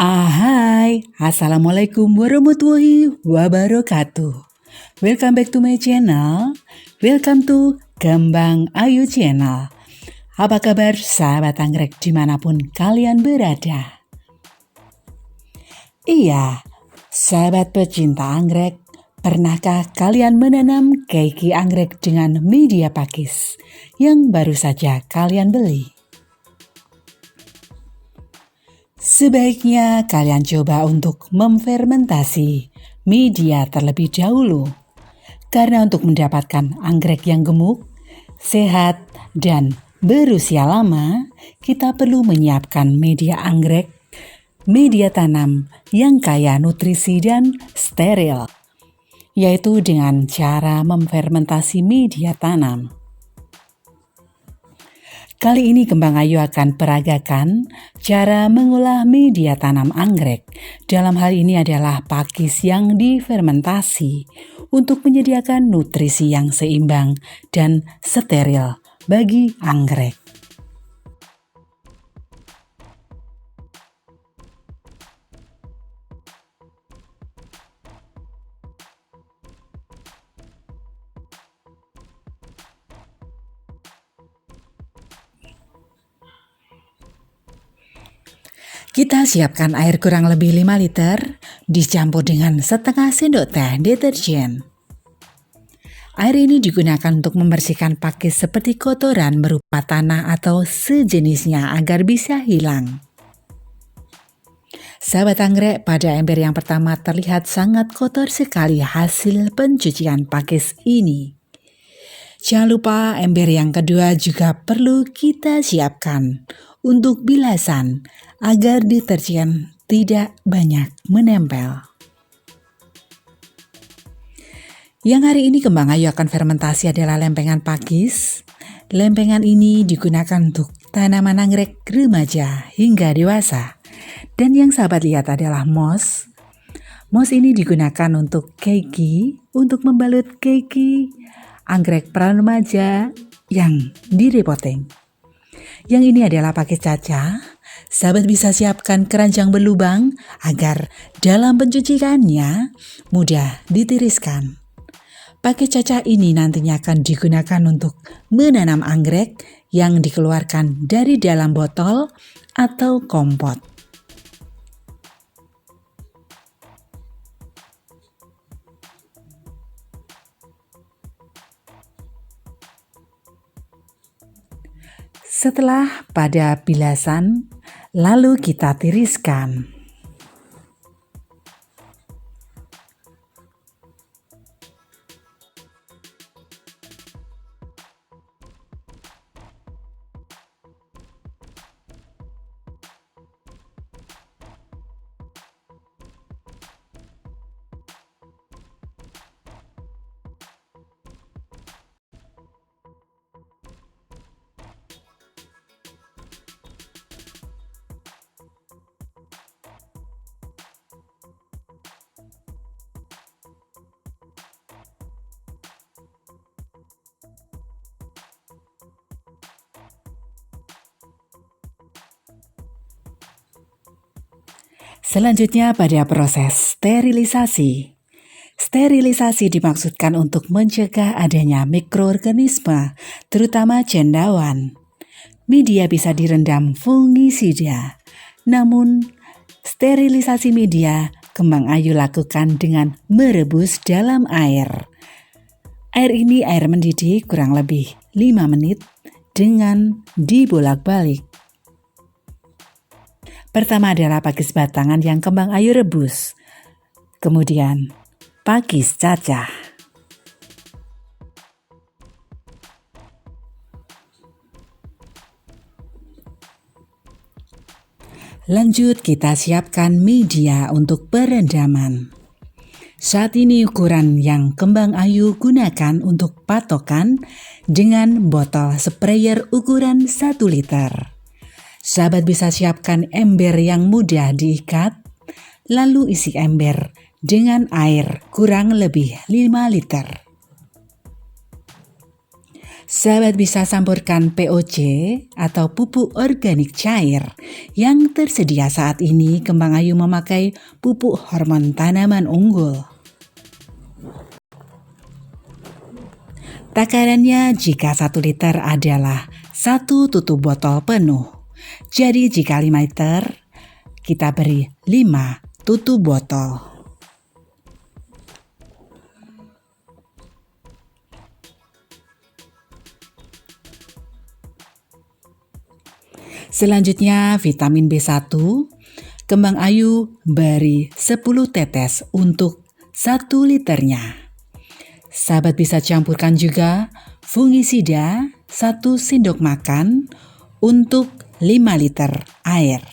Hai, Assalamualaikum warahmatullahi wabarakatuh. Welcome back to my channel. Welcome to Kembang Ayu Channel. Apa kabar sahabat anggrek dimanapun kalian berada? Iya, sahabat pecinta anggrek, pernahkah kalian menanam keiki anggrek dengan media pakis yang baru saja kalian beli? Sebaiknya kalian coba untuk memfermentasi media terlebih dahulu. Karena untuk mendapatkan anggrek yang gemuk, sehat, dan berusia lama, kita perlu menyiapkan media anggrek, media tanam yang kaya nutrisi dan steril, yaitu dengan cara memfermentasi media tanam. Kali ini Kembang Ayu akan peragakan cara mengolah media tanam anggrek. Dalam hal ini adalah pakis yang difermentasi untuk menyediakan nutrisi yang seimbang dan steril bagi anggrek. Kita siapkan air kurang lebih 5 liter, dicampur dengan setengah sendok teh deterjen. Air ini digunakan untuk membersihkan pakis seperti kotoran berupa tanah atau sejenisnya agar bisa hilang. Sahabat anggrek, pada ember yang pertama terlihat sangat kotor sekali hasil pencucian pakis ini. Jangan lupa ember yang kedua juga perlu kita siapkan untuk bilasan agar deterjen tidak banyak menempel. Yang hari ini Kembang Ayu akan fermentasi adalah lempengan pakis. Lempengan ini digunakan untuk tanaman anggrek remaja hingga dewasa. Dan yang sahabat lihat adalah moss. Moss ini digunakan untuk keiki, untuk membalut keiki anggrek pra-remaja yang direpotting. Yang ini adalah pakis cacah. Sahabat bisa siapkan keranjang berlubang agar dalam pencuciannya mudah ditiriskan. Pakis cacah ini nantinya akan digunakan untuk menanam anggrek yang dikeluarkan dari dalam botol atau kompot. Setelah pada bilasan, lalu kita tiriskan. Selanjutnya pada proses sterilisasi. Sterilisasi dimaksudkan untuk mencegah adanya mikroorganisme, terutama cendawan. Media bisa direndam fungisida. Namun, sterilisasi media Kembang Ayu lakukan dengan merebus dalam air. Air ini air mendidih kurang lebih 5 menit dengan dibolak-balik. Pertama adalah pakis batangan yang Kembang Ayu rebus. Kemudian pakis cacah. Lanjut kita siapkan media untuk perendaman. Saat ini ukuran yang Kembang Ayu gunakan untuk patokan dengan botol sprayer ukuran 1 liter. Sahabat bisa siapkan ember yang mudah diikat, lalu isi ember dengan air kurang lebih 5 liter. Sahabat bisa campurkan POC atau pupuk organik cair yang tersedia saat ini. Kembang Ayu memakai pupuk hormon tanaman unggul. Takarannya jika 1 liter adalah 1 tutup botol penuh. Jadi jika 5 liter, kita beri 5 tutup botol. Selanjutnya vitamin B1, Kembang Ayu beri 10 tetes untuk 1 liternya. Sahabat bisa campurkan juga fungisida 1 sendok makan untuk 5 liter air.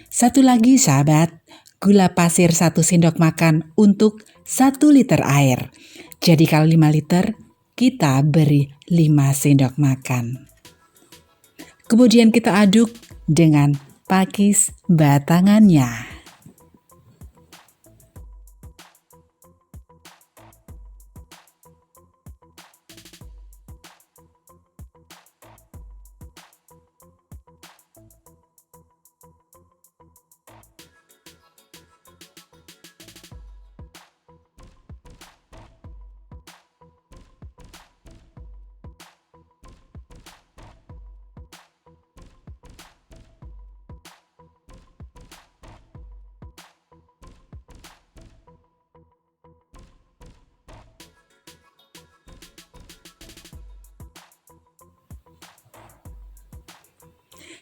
Satu lagi sahabat, gula pasir 1 sendok makan untuk 1 liter air. Jadi kalau 5 liter, kita beri 5 sendok makan. Kemudian kita aduk dengan pakis batangannya.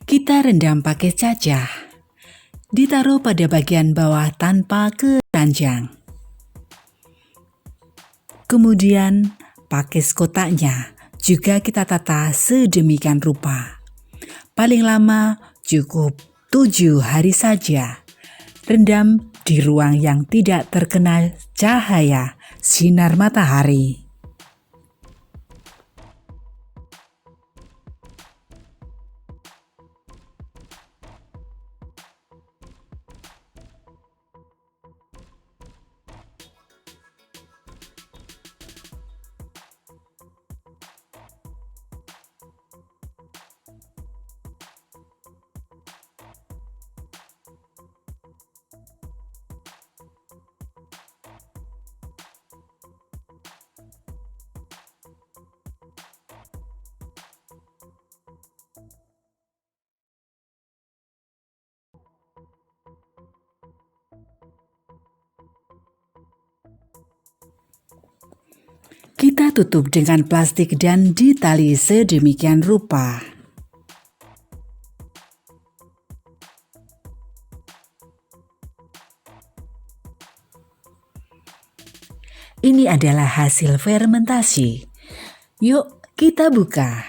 Kita rendam pakai cacah. Ditaruh pada bagian bawah tanpa keranjang. Kemudian pakis kotaknya juga kita tata sedemikian rupa. Paling lama cukup 7 hari saja. Rendam di ruang yang tidak terkena cahaya sinar matahari. Kita tutup dengan plastik dan ditali sedemikian rupa. Ini adalah hasil fermentasi. Yuk kita buka.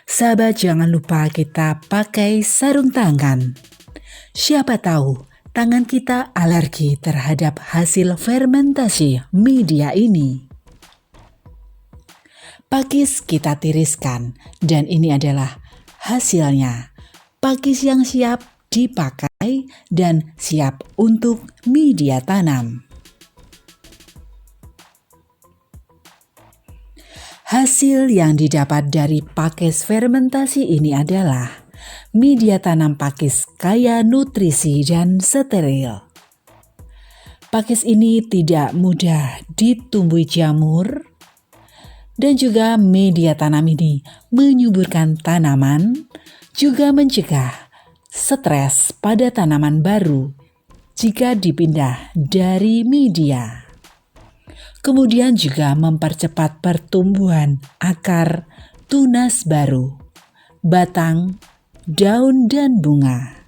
Sahabat jangan lupa kita pakai sarung tangan. Siapa tahu tangan kita alergi terhadap hasil fermentasi media ini. Pakis kita tiriskan dan ini adalah hasilnya. Pakis yang siap dipakai dan siap untuk media tanam. Hasil yang didapat dari pakis fermentasi ini adalah media tanam pakis kaya nutrisi dan steril. Pakis ini tidak mudah ditumbuhi jamur dan juga media tanam ini menyuburkan tanaman, juga mencegah stres pada tanaman baru jika dipindah dari media. Kemudian juga mempercepat pertumbuhan akar, tunas baru, batang, daun, dan bunga.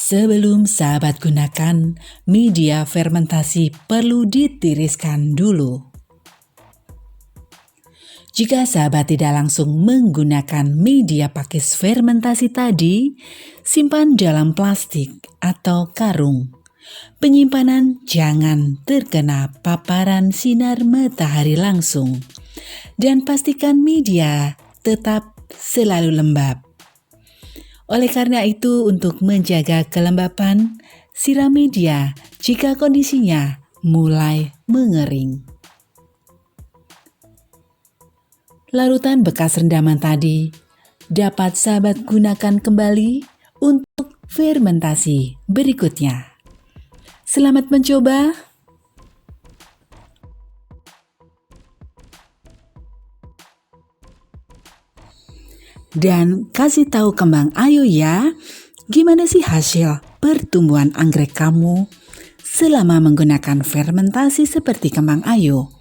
Sebelum sahabat gunakan media fermentasi perlu ditiriskan dulu. Jika sahabat tidak langsung menggunakan media pakis fermentasi tadi, simpan dalam plastik atau karung. Penyimpanan jangan terkena paparan sinar matahari langsung. Dan pastikan media tetap selalu lembab. Oleh karena itu, untuk menjaga kelembapan, sirami dia jika kondisinya mulai mengering. Larutan bekas rendaman tadi dapat sahabat gunakan kembali untuk fermentasi berikutnya. Selamat mencoba. Dan kasih tahu Kembang Ayu ya, gimana sih hasil pertumbuhan anggrek kamu selama menggunakan fermentasi seperti Kembang Ayu?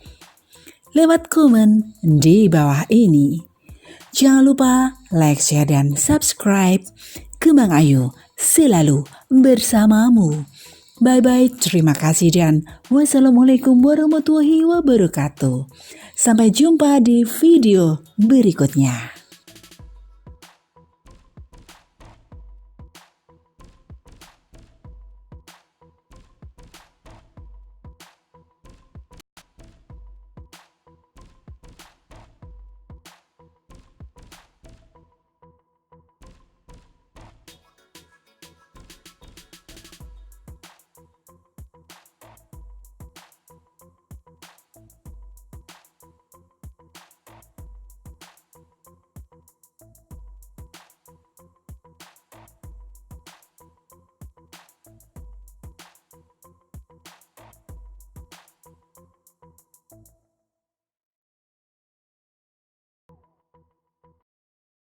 Lewat komen di bawah ini. Jangan lupa like, share, dan subscribe. Kembang Ayu selalu bersamamu. Bye-bye, terima kasih dan wassalamualaikum warahmatullahi wabarakatuh. Sampai jumpa di video berikutnya.